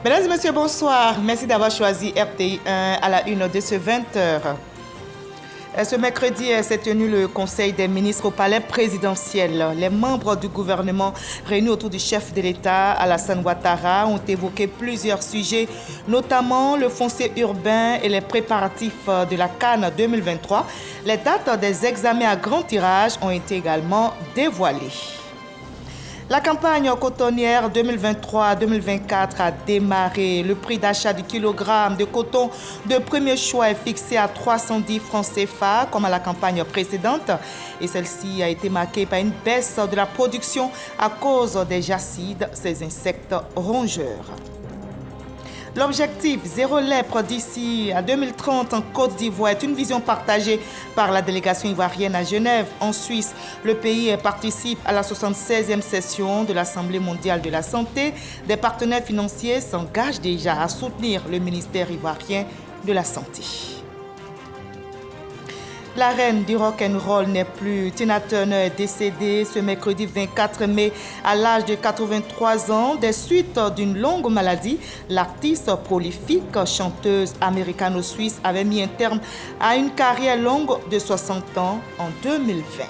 Mesdames et messieurs, bonsoir. Merci d'avoir choisi RTI 1 à la une de ce 20h. Ce mercredi s'est tenu le Conseil des ministres au palais présidentiel. Les membres du gouvernement réunis autour du chef de l'État, Alassane Ouattara, ont évoqué plusieurs sujets, notamment le foncier urbain et les préparatifs de la CAN 2023. Les dates des examens à grand tirage ont été également dévoilées. La campagne cotonnière 2023-2024 a démarré. Le prix d'achat du kilogramme de coton de premier choix est fixé à 310 francs CFA comme à la campagne précédente. Et celle-ci a été marquée par une baisse de la production à cause des jacides, ces insectes rongeurs. L'objectif zéro lèpre d'ici à 2030 en Côte d'Ivoire est une vision partagée par la délégation ivoirienne à Genève. En Suisse, le pays participe à la 76e session de l'Assemblée mondiale de la santé. Des partenaires financiers s'engagent déjà à soutenir le ministère ivoirien de la Santé. La reine du rock'n'roll n'est plus. Tina Turner est décédée ce mercredi 24 mai à l'âge de 83 ans des suites d'une longue maladie. L'artiste prolifique, chanteuse américano-suisse, avait mis un terme à une carrière longue de 60 ans en 2020.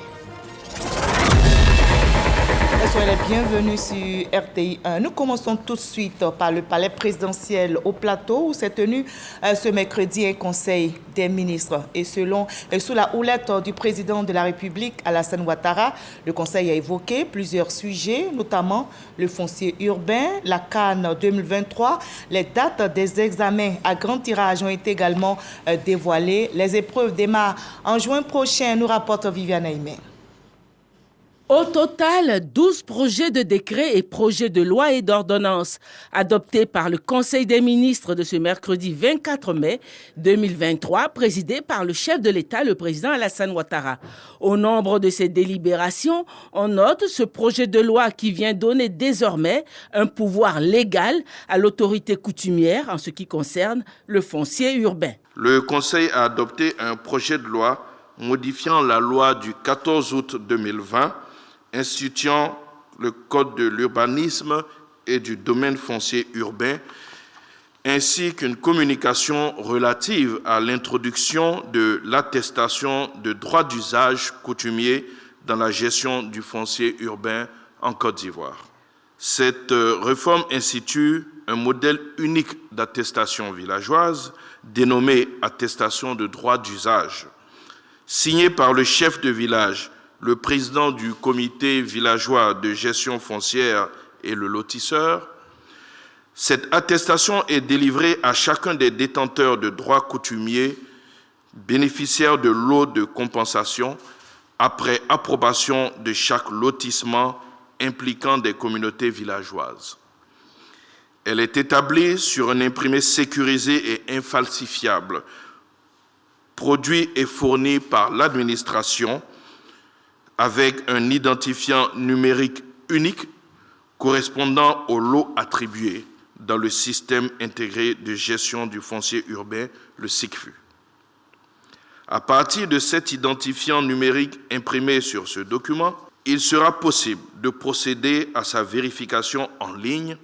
Soyez les bienvenus sur RTI 1. Nous commençons tout de suite par le palais présidentiel au plateau où s'est tenu ce mercredi un conseil des ministres. Et sous la houlette du président de la République, Alassane Ouattara, le conseil a évoqué plusieurs sujets, notamment le foncier urbain, la CAN 2023. Les dates des examens à grand tirage ont été également dévoilées. Les épreuves démarrent en juin prochain, nous rapporte Viviane Aimé. Au total, 12 projets de décrets et projets de loi et d'ordonnances adoptés par le Conseil des ministres de ce mercredi 24 mai 2023, présidé par le chef de l'État, le président Alassane Ouattara. Au nombre de ces délibérations, on note ce projet de loi qui vient donner désormais un pouvoir légal à l'autorité coutumière en ce qui concerne le foncier urbain. Le Conseil a adopté un projet de loi modifiant la loi du 14 août 2020 instituant le Code de l'urbanisme et du domaine foncier urbain, ainsi qu'une communication relative à l'introduction de l'attestation de droit d'usage coutumier dans la gestion du foncier urbain en Côte d'Ivoire. Cette réforme institue un modèle unique d'attestation villageoise, dénommé attestation de droit d'usage, signé par le chef de village, le président du comité villageois de gestion foncière et le lotisseur. Cette attestation est délivrée à chacun des détenteurs de droits coutumiers bénéficiaires de lots de compensation après approbation de chaque lotissement impliquant des communautés villageoises. Elle est établie sur un imprimé sécurisé et infalsifiable, produit et fourni par l'administration avec un identifiant numérique unique correspondant au lot attribué dans le système intégré de gestion du foncier urbain, le SICFU. À partir de cet identifiant numérique imprimé sur ce document, il sera possible de procéder à sa vérification en ligne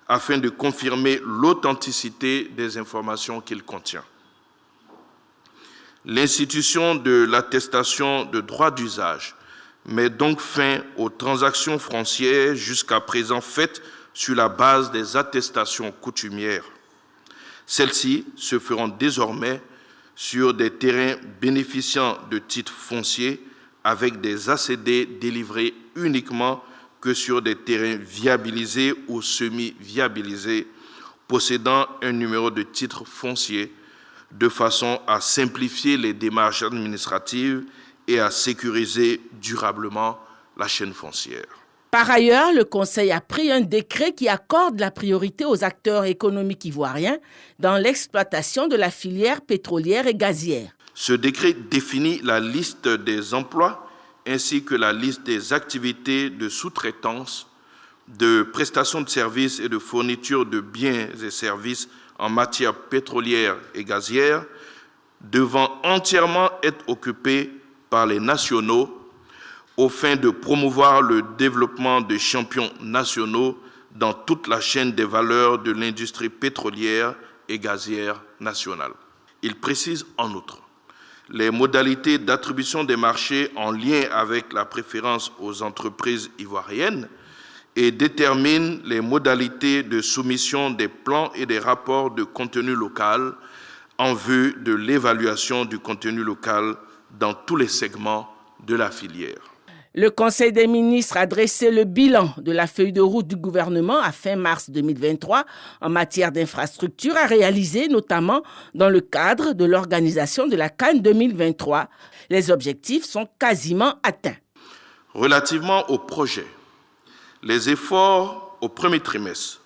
afin de confirmer l'authenticité des informations qu'il contient. L'institution de l'attestation de droit d'usage met donc fin aux transactions foncières jusqu'à présent faites sur la base des attestations coutumières. Celles-ci se feront désormais sur des terrains bénéficiant de titres fonciers avec des ACD délivrés uniquement que sur des terrains viabilisés ou semi-viabilisés possédant un numéro de titre foncier de façon à simplifier les démarches administratives et à sécuriser durablement la chaîne foncière. Par ailleurs, le Conseil a pris un décret qui accorde la priorité aux acteurs économiques ivoiriens dans l'exploitation de la filière pétrolière et gazière. Ce décret définit la liste des emplois ainsi que la liste des activités de sous-traitance, de prestation de services et de fourniture de biens et services en matière pétrolière et gazière devant entièrement être occupés par les nationaux aux fins de promouvoir le développement de champions nationaux dans toute la chaîne des valeurs de l'industrie pétrolière et gazière nationale. Il précise en outre les modalités d'attribution des marchés en lien avec la préférence aux entreprises ivoiriennes et détermine les modalités de soumission des plans et des rapports de contenu local en vue de l'évaluation du contenu local dans tous les segments de la filière. Le Conseil des ministres a dressé le bilan de la feuille de route du gouvernement à fin mars 2023 en matière d'infrastructures à réaliser, notamment dans le cadre de l'organisation de la CAN 2023. Les objectifs sont quasiment atteints. Relativement au projet, les efforts au premier trimestre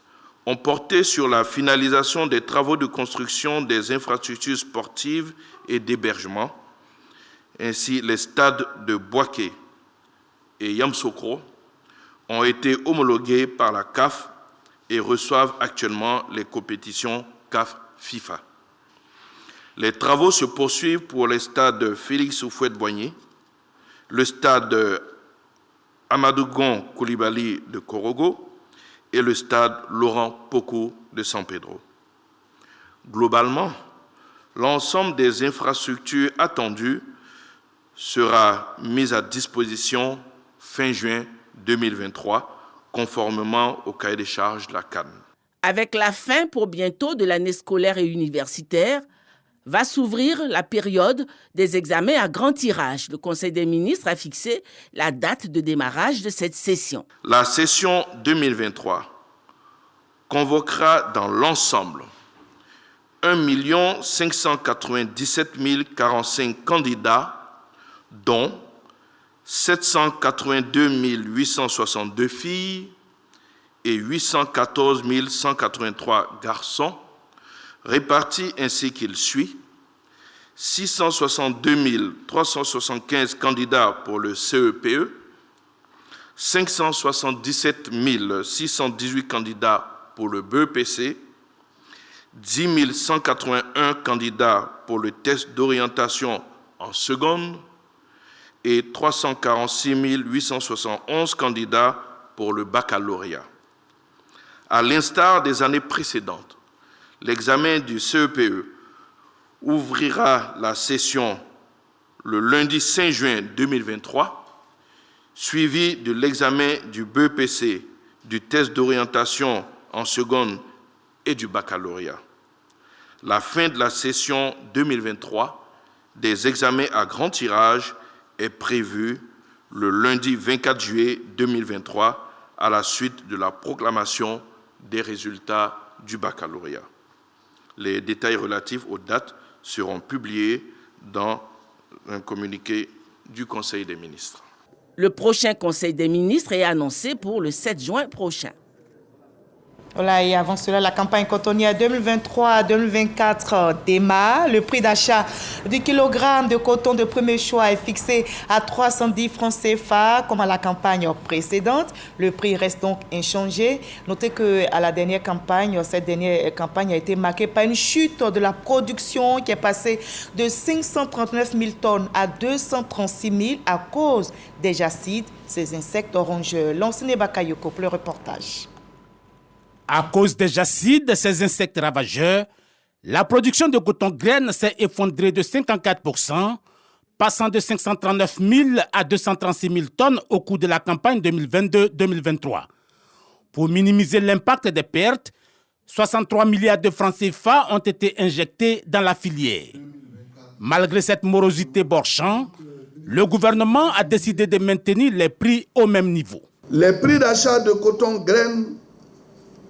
ont porté sur la finalisation des travaux de construction des infrastructures sportives et d'hébergement, ainsi les stades de Boaké et Yamsokro ont été homologués par la CAF et reçoivent actuellement les compétitions CAF FIFA. Les travaux se poursuivent pour les stades Félix Houphouët-Boigny, le stade Amadou Gon Coulibaly de Korogo et le stade Laurent Pokou de San Pedro. Globalement, l'ensemble des infrastructures attendues sera mis à disposition fin juin 2023, conformément au cahier des charges de la CAN. Avec la fin pour bientôt de l'année scolaire et universitaire, va s'ouvrir la période des examens à grand tirage. Le Conseil des ministres a fixé la date de démarrage de cette session. La session 2023 convoquera dans l'ensemble 1 597 045 candidats, dont 782 862 filles et 814 183 garçons, répartis ainsi qu'il suit: 662 375 candidats pour le CEPE, 577 618 candidats pour le BEPC, 10 181 candidats pour le test d'orientation en seconde et 346 871 candidats pour le baccalauréat. À l'instar des années précédentes, l'examen du CEPE ouvrira la session le lundi 5 juin 2023, suivi de l'examen du BEPC, du test d'orientation en seconde et du baccalauréat. La fin de la session 2023 des examens à grand tirage est prévue le lundi 24 juillet 2023 à la suite de la proclamation des résultats du baccalauréat. Les détails relatifs aux dates seront publiés dans un communiqué du Conseil des ministres. Le prochain Conseil des ministres est annoncé pour le 7 juin prochain. Voilà, et avant cela, la campagne cotonnière 2023-2024 démarre. Le prix d'achat du kilogramme de coton de premier choix est fixé à 310 francs CFA, comme à la campagne précédente. Le prix reste donc inchangé. Notez qu'à la dernière campagne, cette dernière campagne a été marquée par une chute de la production qui est passée de 539 000 tonnes à 236 000 à cause des jacides, ces insectes orangeux. Lancine Bakayoko pour le reportage. À cause des jacides, ces insectes ravageurs, la production de coton-graine s'est effondrée de 54%, passant de 539 000 à 236 000 tonnes au cours de la campagne 2022-2023. Pour minimiser l'impact des pertes, 63 milliards de francs CFA ont été injectés dans la filière. Malgré cette morosité borchant, le gouvernement a décidé de maintenir les prix au même niveau. Les prix d'achat de coton-graine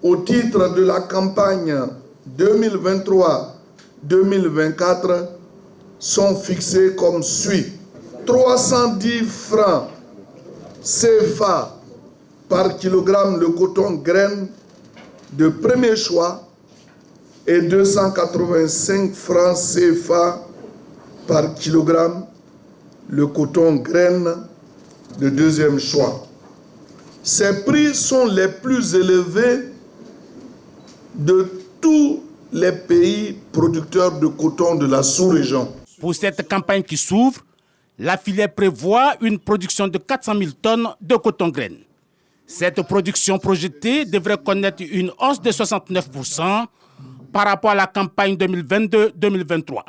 au titre de la campagne 2023-2024 sont fixés comme suit. 310 francs CFA par kilogramme le coton graine de premier choix et 285 francs CFA par kilogramme le coton graine de deuxième choix. Ces prix sont les plus élevés de tous les pays producteurs de coton de la sous-région. Pour cette campagne qui s'ouvre, la filière prévoit une production de 400 000 tonnes de coton-graine. Cette production projetée devrait connaître une hausse de 69% par rapport à la campagne 2022-2023.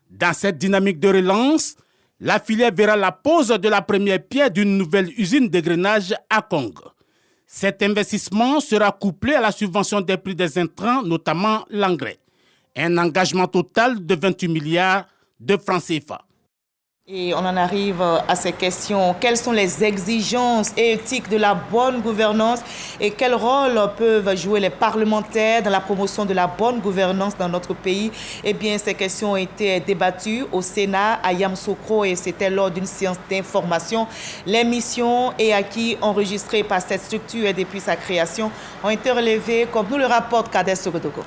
Dans cette dynamique de relance, la filière verra la pose de la première pierre d'une nouvelle usine d'égrenage à Kong. Cet investissement sera couplé à la subvention des prix des intrants, notamment l'engrais. Un engagement total de 28 milliards de francs CFA. Et on en arrive à ces questions. Quelles sont les exigences éthiques de la bonne gouvernance et quel rôle peuvent jouer les parlementaires dans la promotion de la bonne gouvernance dans notre pays? Eh bien, ces questions ont été débattues au Sénat à Yamoussoukro et c'était lors d'une séance d'information. L'émission et acquis enregistrés par cette structure et depuis sa création ont été relevés, comme nous le rapporte Kader Sogodoko.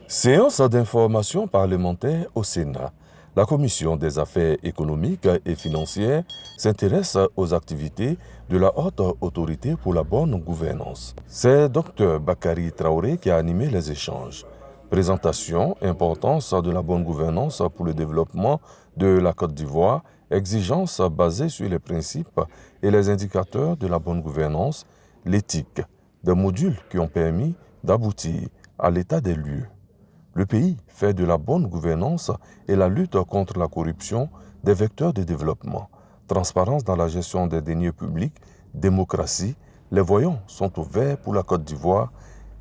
Séance d'information parlementaire au Sénat. La Commission des affaires économiques et financières s'intéresse aux activités de la Haute Autorité pour la bonne gouvernance. C'est Dr Bakary Traoré qui a animé les échanges. Présentation, importance de la bonne gouvernance pour le développement de la Côte d'Ivoire, exigences basées sur les principes et les indicateurs de la bonne gouvernance, l'éthique, des modules qui ont permis d'aboutir à l'état des lieux. Le pays fait de la bonne gouvernance et la lutte contre la corruption des vecteurs de développement. Transparence dans la gestion des deniers publics, démocratie, les voyants sont ouverts pour la Côte d'Ivoire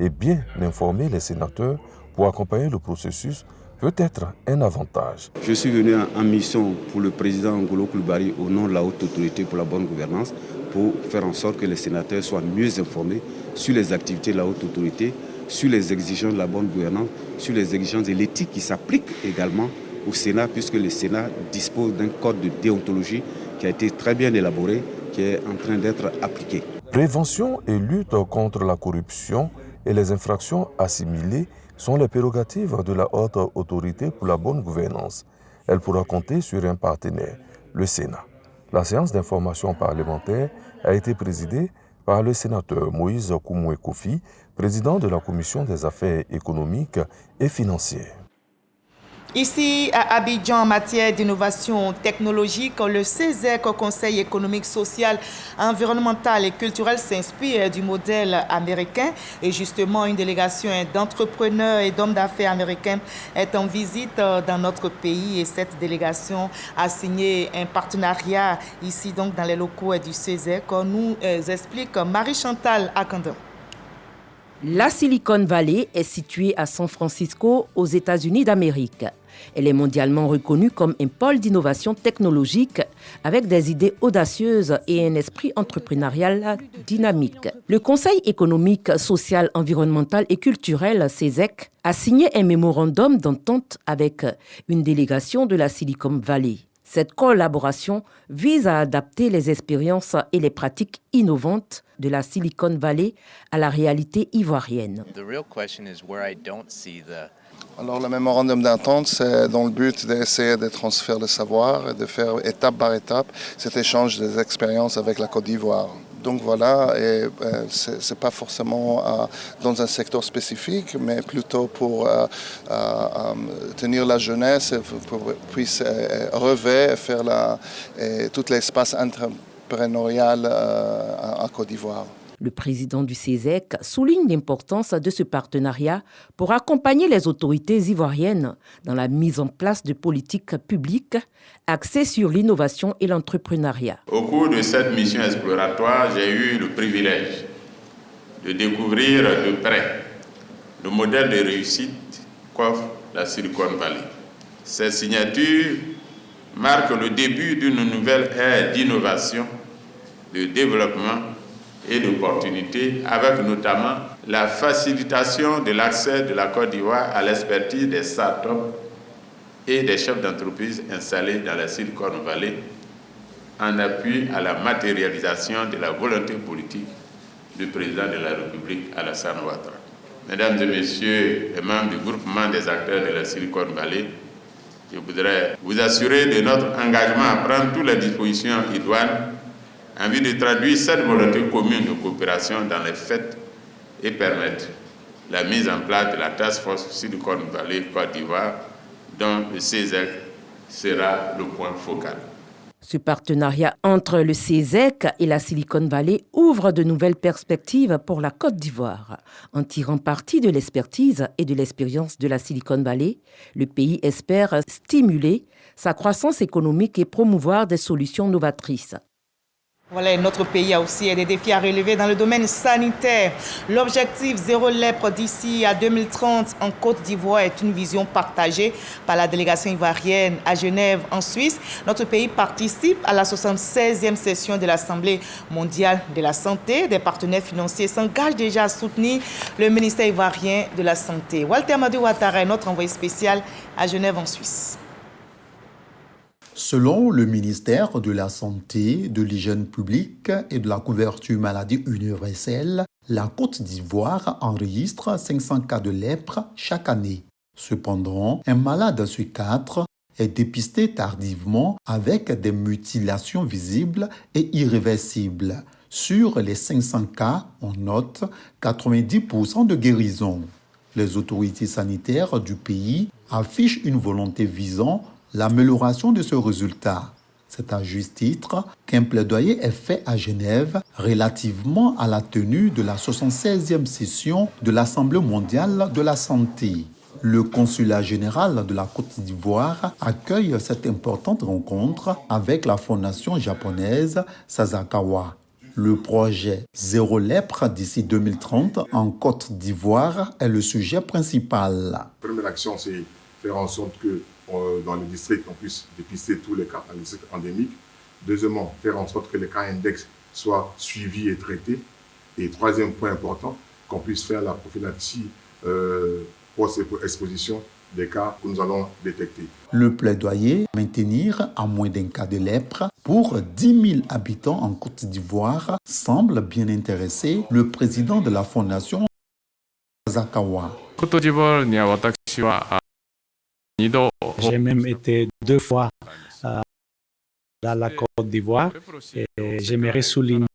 et bien informer les sénateurs pour accompagner le processus peut être un avantage. Je suis venu en mission pour le président Ngolo Coulibaly au nom de la Haute Autorité pour la bonne gouvernance pour faire en sorte que les sénateurs soient mieux informés sur les activités de la Haute Autorité, sur les exigences de la bonne gouvernance, sur les exigences de l'éthique qui s'appliquent également au Sénat, puisque le Sénat dispose d'un code de déontologie qui a été très bien élaboré, qui est en train d'être appliqué. Prévention et lutte contre la corruption et les infractions assimilées sont les prérogatives de la Haute Autorité pour la bonne gouvernance. Elle pourra compter sur un partenaire, le Sénat. La séance d'information parlementaire a été présidée par le sénateur Moïse Koumoué Kofi, président de la Commission des affaires économiques et financières. Ici, à Abidjan, en matière d'innovation technologique, le CESEC, Conseil économique, social, environnemental et culturel, s'inspire du modèle américain. Et justement, une délégation d'entrepreneurs et d'hommes d'affaires américains est en visite dans notre pays. Et cette délégation a signé un partenariat ici, donc, dans les locaux du CESEC. Nous explique Marie-Chantal Akandon. La Silicon Valley est située à San Francisco, aux États-Unis d'Amérique. Elle est mondialement reconnue comme un pôle d'innovation technologique avec des idées audacieuses et un esprit entrepreneurial dynamique. Le Conseil économique, social, environnemental et culturel, CESEC, a signé un mémorandum d'entente avec une délégation de la Silicon Valley. Cette collaboration vise à adapter les expériences et les pratiques innovantes de la Silicon Valley à la réalité ivoirienne. Alors le mémorandum d'entente, c'est dans le but d'essayer de transférer le savoir et de faire étape par étape cet échange des expériences avec la Côte d'Ivoire. Donc voilà, ce n'est pas forcément dans un secteur spécifique, mais plutôt pour tenir la jeunesse, pour puisse rêver et faire tout l'espace entrepreneurial en Côte d'Ivoire. Le président du CESEC souligne l'importance de ce partenariat pour accompagner les autorités ivoiriennes dans la mise en place de politiques publiques axées sur l'innovation et l'entrepreneuriat. Au cours de cette mission exploratoire, j'ai eu le privilège de découvrir de près le modèle de réussite qu'offre la Silicon Valley. Cette signature marque le début d'une nouvelle ère d'innovation, de développement et d'opportunités, avec notamment la facilitation de l'accès de la Côte d'Ivoire à l'expertise des start-up et des chefs d'entreprise installés dans la Silicon Valley, en appui à la matérialisation de la volonté politique du président de la République, Alassane Ouattara. Mesdames et messieurs les membres du groupement des acteurs de la Silicon Valley, je voudrais vous assurer de notre engagement à prendre toutes les dispositions idoines en vue de traduire cette volonté commune de coopération dans les faits et permettre la mise en place de la Task Force Silicon Valley Côte d'Ivoire, dont le CESEC sera le point focal. Ce partenariat entre le CESEC et la Silicon Valley ouvre de nouvelles perspectives pour la Côte d'Ivoire. En tirant parti de l'expertise et de l'expérience de la Silicon Valley, le pays espère stimuler sa croissance économique et promouvoir des solutions novatrices. Voilà, notre pays a aussi des défis à relever dans le domaine sanitaire. L'objectif zéro lèpre d'ici à 2030 en Côte d'Ivoire est une vision partagée par la délégation ivoirienne à Genève, en Suisse. Notre pays participe à la 76e session de l'Assemblée mondiale de la santé. Des partenaires financiers s'engagent déjà à soutenir le ministère ivoirien de la Santé. Walter Madou Ouattara est notre envoyé spécial à Genève, en Suisse. Selon le ministère de la Santé, de l'Hygiène publique et de la couverture maladie universelle, la Côte d'Ivoire enregistre 500 cas de lèpre chaque année. Cependant, un malade sur 4 est dépisté tardivement avec des mutilations visibles et irréversibles. Sur les 500 cas, on note 90% de guérison. Les autorités sanitaires du pays affichent une volonté visant l'amélioration de ce résultat. C'est à juste titre qu'un plaidoyer est fait à Genève relativement à la tenue de la 76e session de l'Assemblée mondiale de la santé. Le consulat général de la Côte d'Ivoire accueille cette importante rencontre avec la fondation japonaise Sasakawa. Le projet Zéro lèpre d'ici 2030 en Côte d'Ivoire est le sujet principal. La première action, c'est faire en sorte que dans le district, on puisse dépister tous les cas dans le district endémique. Deuxièmement, faire en sorte que les cas index soient suivis et traités. Et troisième point important, qu'on puisse faire la prophylaxie post-exposition des cas que nous allons détecter. Le plaidoyer, maintenir à moins d'un cas de lèpre pour 10 000 habitants en Côte d'Ivoire, semble bien intéresser le président de la fondation Sasakawa. J'ai même été 2 fois dans la Côte d'Ivoire et j'aimerais souligner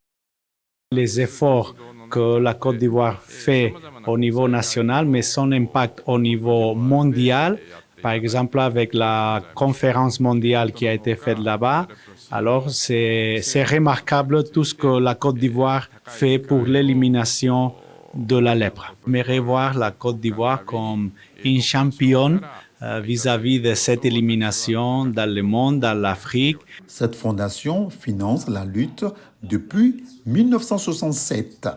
les efforts que la Côte d'Ivoire fait au niveau national, mais son impact au niveau mondial, par exemple avec la conférence mondiale qui a été faite là-bas. Alors c'est remarquable tout ce que la Côte d'Ivoire fait pour l'élimination de la lèpre. J'aimerais voir la Côte d'Ivoire comme une championne vis-à-vis de cette élimination dans le monde, dans l'Afrique. Cette fondation finance la lutte depuis 1967.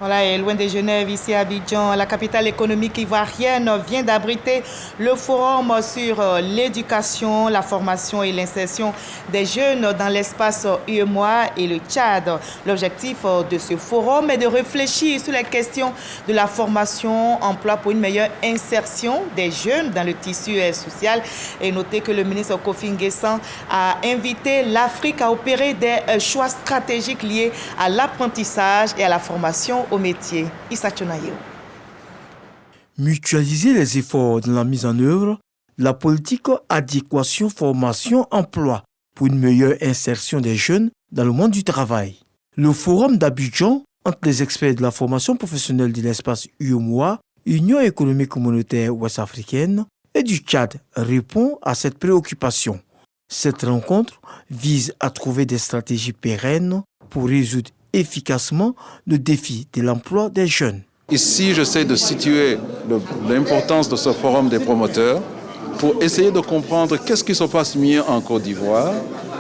Voilà, et loin de Genève, ici à Abidjan, la capitale économique ivoirienne vient d'abriter le forum sur l'éducation, la formation et l'insertion des jeunes dans l'espace UEMOA et le Tchad. L'objectif de ce forum est de réfléchir sur les questions de la formation, emploi pour une meilleure insertion des jeunes dans le tissu social. Et notez que le ministre Kofi Nguessan a invité l'Afrique à opérer des choix stratégiques liés à l'apprentissage et à la formation au métier. Issa Tchonayo. Mutualiser les efforts dans la mise en œuvre de la politique adéquation formation-emploi pour une meilleure insertion des jeunes dans le monde du travail. Le forum d'Abidjan entre les experts de la formation professionnelle de l'espace UEMOA, Union économique communautaire ouest-africaine et du Tchad répond à cette préoccupation. Cette rencontre vise à trouver des stratégies pérennes pour résoudre efficacement le défi de l'emploi des jeunes. Ici, j'essaie de situer l'importance de ce forum des promoteurs pour essayer de comprendre qu'est-ce qui se passe mieux en Côte d'Ivoire,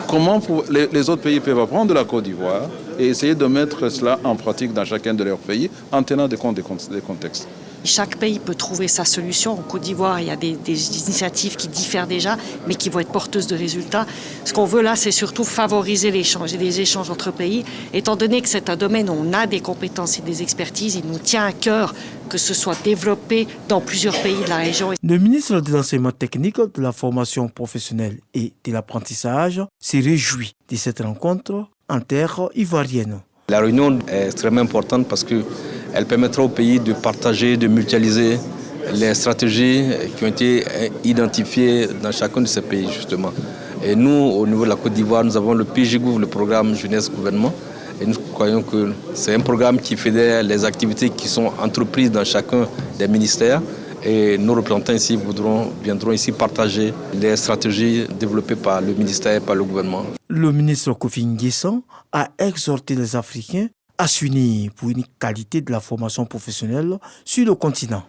comment les autres pays peuvent apprendre de la Côte d'Ivoire et essayer de mettre cela en pratique dans chacun de leurs pays en tenant compte des contextes. Chaque pays peut trouver sa solution. En Côte d'Ivoire, il y a des initiatives qui diffèrent déjà, mais qui vont être porteuses de résultats. Ce qu'on veut là, c'est surtout favoriser l'échange et les échanges entre pays. Étant donné que c'est un domaine où on a des compétences et des expertises, il nous tient à cœur que ce soit développé dans plusieurs pays de la région. Le ministre de l'enseignement technique, de la formation professionnelle et de l'apprentissage s'est réjoui de cette rencontre en terre ivoirienne. La réunion est extrêmement importante parce qu'elle permettra au pays de partager, de mutualiser les stratégies qui ont été identifiées dans chacun de ces pays, justement. Et nous, au niveau de la Côte d'Ivoire, nous avons le PGGouv, le programme Jeunesse Gouvernement. Et nous croyons que c'est un programme qui fédère les activités qui sont entreprises dans chacun des ministères Et nos représentants ici viendront ici partager les stratégies développées par le ministère et par le gouvernement. Le ministre Kofi Nguessan a exhorté les Africains à s'unir pour une qualité de la formation professionnelle sur le continent.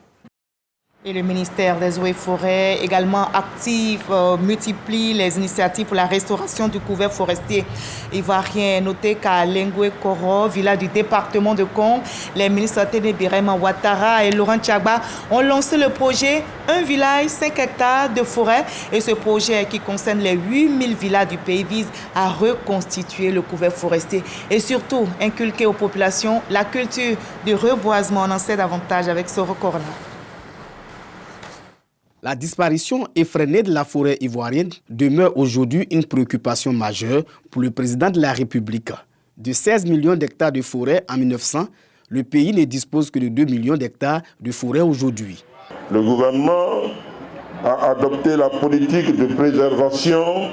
Et le ministère des Eaux et Forêts, également actif, multiplie les initiatives pour la restauration du couvert forestier ivoirien. Notez qu'à Lengwe Koro, village du département de Kong, les ministres Téné Birema Ouattara et Laurent Tchagba ont lancé le projet Un village, 5 hectares de forêt. Et ce projet qui concerne les 8000 villages du pays vise à reconstituer le couvert forestier et surtout inculquer aux populations la culture du reboisement. On en sait davantage avec Soro Corona. La disparition effrénée de la forêt ivoirienne demeure aujourd'hui une préoccupation majeure pour le président de la République. De 16 millions d'hectares de forêt en 1900, le pays ne dispose que de 2 millions d'hectares de forêt aujourd'hui. Le gouvernement a adopté la politique de préservation,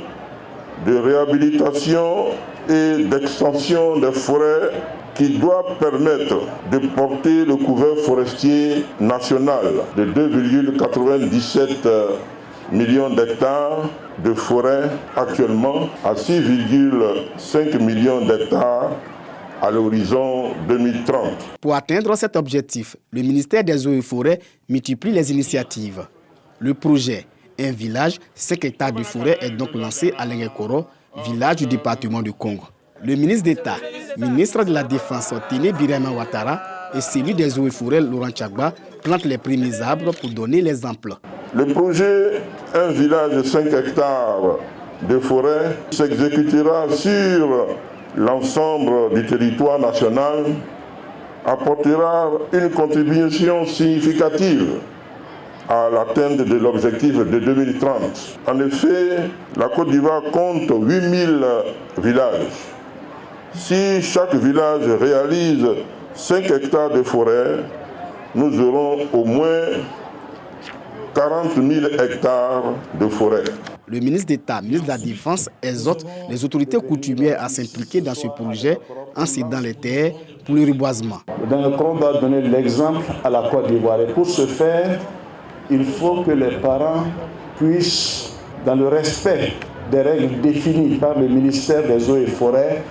de réhabilitation et d'extension des forêts qui doit permettre de porter le couvert forestier national de 2,97 millions d'hectares de forêt actuellement à 6,5 millions d'hectares à l'horizon 2030. Pour atteindre cet objectif, le ministère des Eaux et Forêts multiplie les initiatives. Le projet Un village, 5 hectares de forêt est donc lancé à Lengekoro, village du département du Congo. Le ministre d'État, ministre de la Défense Téné Birema Ouattara et celui des Eaux et Forêts Laurent Tchagba plantent les premiers arbres pour donner l'exemple. Le projet Un village de 5 hectares de forêt s'exécutera sur l'ensemble du territoire national, apportera une contribution significative à l'atteinte de l'objectif de 2030. En effet, la Côte d'Ivoire compte 8000 villages. Si chaque village réalise 5 hectares de forêt, nous aurons au moins 40 000 hectares de forêt. Le ministre d'État, ministre de la Défense, exhorte les autorités coutumières à s'impliquer dans ce projet en cédant les terres pour le reboisement. Le doit donner l'exemple à la Côte d'Ivoire. Et pour ce faire, il faut que les parents puissent, dans le respect des règles définies par le ministère des Eaux et Forêts,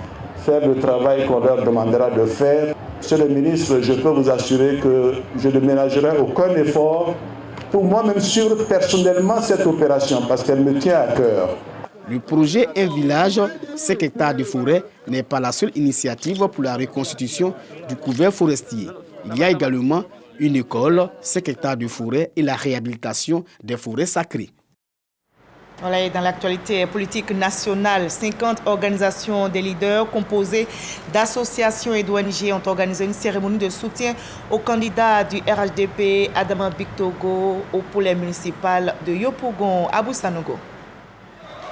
faire le travail qu'on leur demandera de faire. Monsieur le ministre, je peux vous assurer que je ne ménagerai aucun effort pour moi-même suivre personnellement cette opération parce qu'elle me tient à cœur. Le projet Un village, 5 hectares de forêt n'est pas la seule initiative pour la reconstitution du couvert forestier. Il y a également une école, 5 hectares de forêt et la réhabilitation des forêts sacrées. Voilà, et dans l'actualité politique nationale, 50 organisations des leaders composées d'associations et d'ONG ont organisé une cérémonie de soutien au candidat du RHDP, Adama Bictogo, pour les municipales de Yopougon, Abou Sanogo.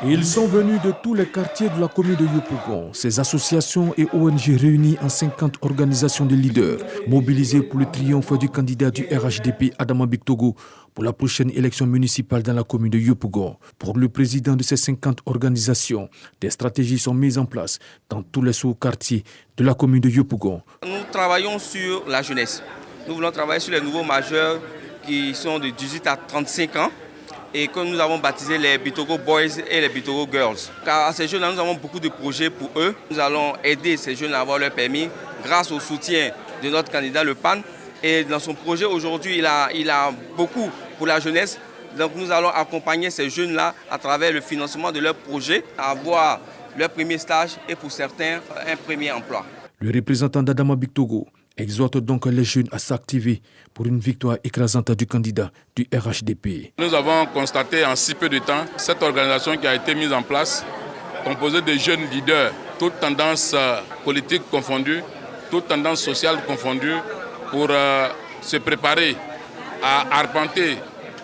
Ils sont venus de tous les quartiers de la commune de Yopougon. Ces associations et ONG réunies en 50 organisations de leaders, mobilisées pour le triomphe du candidat du RHDP, Adama Bictogo, pour la prochaine élection municipale dans la commune de Yopougon. Pour le président de ces 50 organisations, des stratégies sont mises en place dans tous les sous-quartiers de la commune de Yopougon. Nous travaillons sur la jeunesse. Nous voulons travailler sur les nouveaux majeurs qui sont de 18 à 35 ans. Et que nous avons baptisé les Bictogo Boys et les Bictogo Girls. Car à ces jeunes-là, nous avons beaucoup de projets pour eux. Nous allons aider ces jeunes à avoir leur permis grâce au soutien de notre candidat, le PAN. Et dans son projet aujourd'hui, il a beaucoup pour la jeunesse. Donc nous allons accompagner ces jeunes-là à travers le financement de leurs projets, à avoir leur premier stage et pour certains, un premier emploi. Le représentant d'Adama Bictogo exhorte donc les jeunes à s'activer pour une victoire écrasante du candidat du RHDP. Nous avons constaté en si peu de temps cette organisation qui a été mise en place, composée de jeunes leaders, toutes tendances politiques confondues, toutes tendances sociales confondues, pour se préparer à arpenter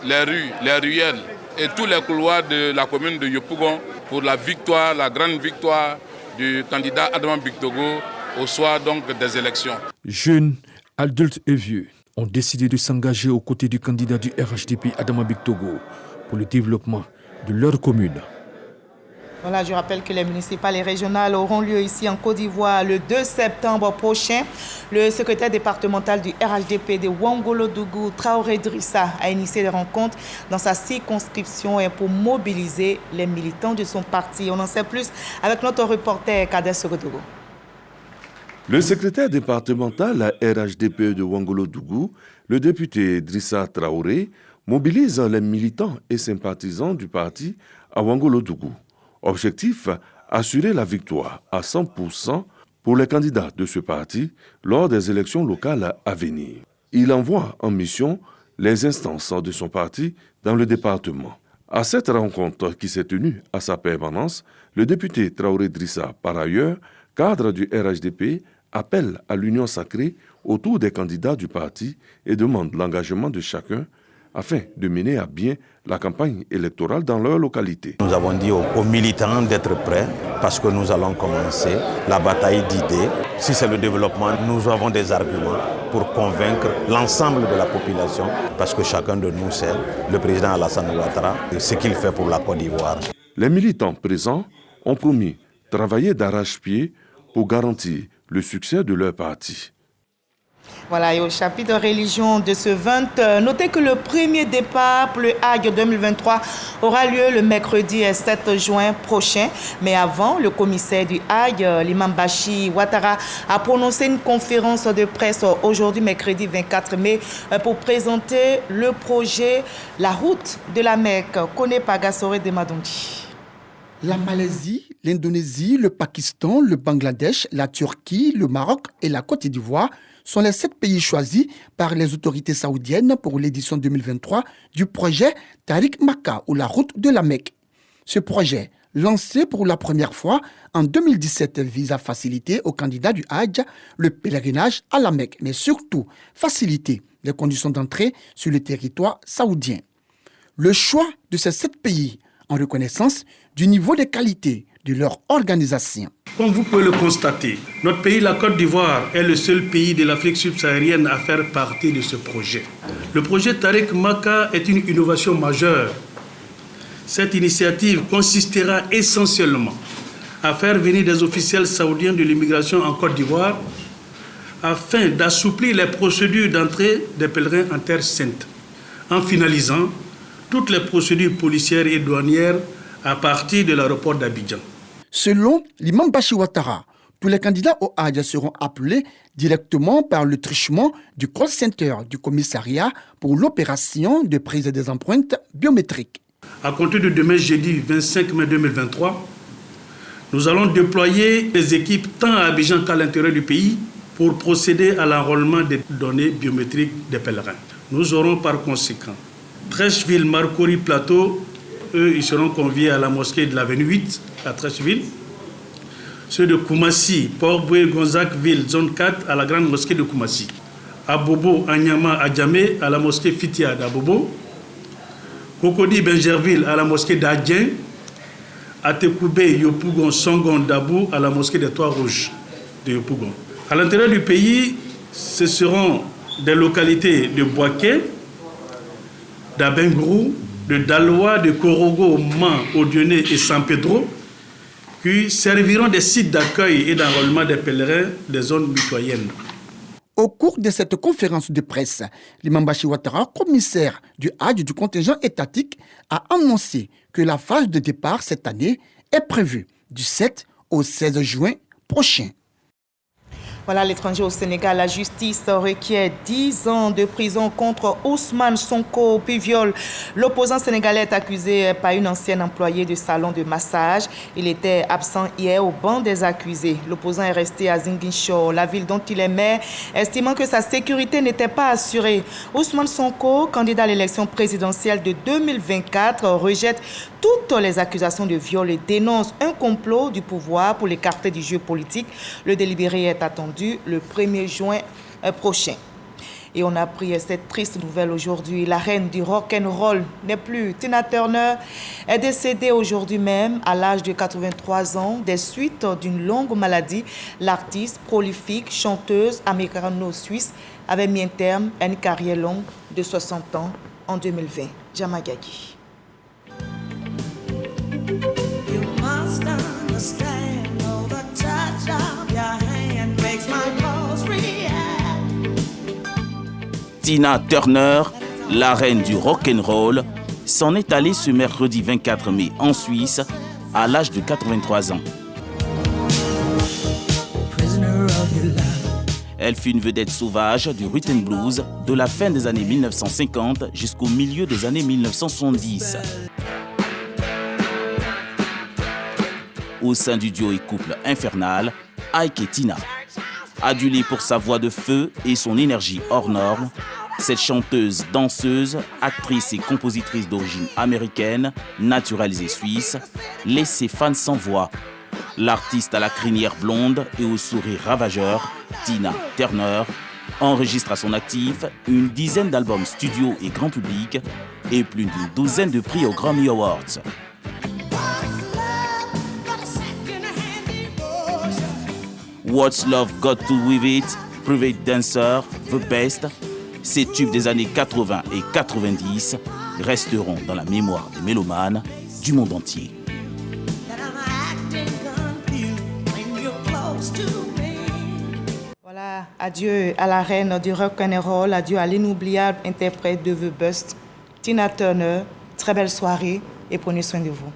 les rues, les ruelles et tous les couloirs de la commune de Yopougon pour la victoire, la grande victoire du candidat Adama Bictogo au soir donc des élections. Jeunes, adultes et vieux ont décidé de s'engager aux côtés du candidat du RHDP Adama Bictogo pour le développement de leur commune. Voilà, je rappelle que les municipales et régionales auront lieu ici en Côte d'Ivoire le 2 septembre prochain. Le secrétaire départemental du RHDP de Ouangolo-Dougou, Traoré Drissa, a initié des rencontres dans sa circonscription pour mobiliser les militants de son parti. On en sait plus avec notre reporter Kader Sogodogo. Le secrétaire départemental à RHDP de Ouangolo-Dougou, le député Drissa Traoré, mobilise les militants et sympathisants du parti à Ouangolo-Dougou. Objectif, assurer la victoire à 100% pour les candidats de ce parti lors des élections locales à venir. Il envoie en mission les instances de son parti dans le département. À cette rencontre qui s'est tenue à sa permanence, le député Traoré Drissa, par ailleurs, cadre du RHDP, appelle à l'union sacrée autour des candidats du parti et demande l'engagement de chacun afin de mener à bien la campagne électorale dans leur localité. Nous avons dit aux militants d'être prêts parce que nous allons commencer la bataille d'idées. Si c'est le développement, nous avons des arguments pour convaincre l'ensemble de la population parce que chacun de nous sait, le président Alassane Ouattara, ce qu'il fait pour la Côte d'Ivoire. Les militants présents ont promis de travailler d'arrache-pied pour garantir le succès de leur parti. Voilà, et au chapitre religion de ce 20, notez que le premier départ pour le Hajj 2023 aura lieu le mercredi 7 juin prochain. Mais avant, le commissaire du Hajj, l'imam Bachi Ouattara, a prononcé une conférence de presse aujourd'hui, mercredi 24 mai, pour présenter le projet La route de la Mecque. Kone Pagasore de Madondi. La Malaisie, l'Indonésie, le Pakistan, le Bangladesh, la Turquie, le Maroc et la Côte d'Ivoire sont les 7 pays choisis par les autorités saoudiennes pour l'édition 2023 du projet Tariq Makka ou la route de la Mecque. Ce projet, lancé pour la première fois en 2017, vise à faciliter aux candidats du Hajj le pèlerinage à la Mecque, mais surtout faciliter les conditions d'entrée sur le territoire saoudien. Le choix de ces 7 pays en reconnaissance du niveau de qualité de leur organisation. Comme vous pouvez le constater, notre pays, la Côte d'Ivoire, est le seul pays de l'Afrique subsaharienne à faire partie de ce projet. Le projet Tariq Makka est une innovation majeure. Cette initiative consistera essentiellement à faire venir des officiels saoudiens de l'immigration en Côte d'Ivoire afin d'assouplir les procédures d'entrée des pèlerins en Terre Sainte, en finalisant toutes les procédures policières et douanières à partir de l'aéroport d'Abidjan. Selon l'imam Bachi Ouattara, tous les candidats au Hajj seront appelés directement par le truchement du call center du commissariat pour l'opération de prise des empreintes biométriques. À compter de demain, jeudi 25 mai 2023, nous allons déployer des équipes tant à Abidjan qu'à l'intérieur du pays pour procéder à l'enrôlement des données biométriques des pèlerins. Nous aurons par conséquent Trècheville, Marcory, Plateau, eux, ils seront conviés à la mosquée de l'avenue 8 à Trècheville. Ceux de Koumassi, Port-Boué, Gonzac-Ville, zone 4 à la grande mosquée de Koumassi. À Bobo, à Nyama, à Djamé, à la mosquée Fitia d'Abobo. Cocody, Benjerville, à la mosquée d'Adien. À Tekoubé, Yopougon, Songon, Dabou, à la mosquée des Trois-Rouges de Yopougon. À l'intérieur du pays, ce seront des localités de Boaké, d'Abengrou, de Daloa, de Korogo, Man, Odione et San Pedro, qui serviront des sites d'accueil et d'enrôlement des pèlerins des zones mitoyennes. Au cours de cette conférence de presse, l'imam Bachi Ouattara, commissaire du Hajj du contingent étatique, a annoncé que la phase de départ cette année est prévue du 7 au 16 juin prochain. Voilà, l'étranger au Sénégal, la justice requiert 10 ans de prison contre Ousmane Sonko Piviol. L'opposant sénégalais est accusé par une ancienne employée du salon de massage. Il était absent hier au banc des accusés. L'opposant est resté à Ziguinchor, la ville dont il est maire, estimant que sa sécurité n'était pas assurée. Ousmane Sonko, candidat à l'élection présidentielle de 2024, rejette toutes les accusations de viol et dénonce un complot du pouvoir pour l'écarter du jeu politique. Le délibéré est attendu le 1er juin prochain. Et on a appris cette triste nouvelle aujourd'hui. La reine du rock'n'roll n'est plus. Tina Turner est décédée aujourd'hui même à l'âge de 83 ans des suites d'une longue maladie. L'artiste prolifique, chanteuse américano-suisse, avait mis un terme à une carrière longue de 60 ans en 2020. Jamagagi. You must Tina Turner, la reine du rock'n'roll, s'en est allée ce mercredi 24 mai en Suisse à l'âge de 83 ans. Elle fut une vedette sauvage du rhythm blues de la fin des années 1950 jusqu'au milieu des années 1970. Au sein du duo et couple infernal, Ike et Tina. Adulée pour sa voix de feu et son énergie hors norme, cette chanteuse, danseuse, actrice et compositrice d'origine américaine, naturalisée suisse, laisse ses fans sans voix. L'artiste à la crinière blonde et au sourire ravageur, Tina Turner, enregistre à son actif une dizaine d'albums studio et grand public et plus d'une douzaine de prix aux Grammy Awards. What's Love Got to With It, Private Dancer, The Best, ces tubes des années 80 et 90 resteront dans la mémoire des mélomanes du monde entier. Voilà, adieu à la reine du rock'n'roll, adieu à l'inoubliable interprète de The Best, Tina Turner. Très belle soirée et prenez soin de vous.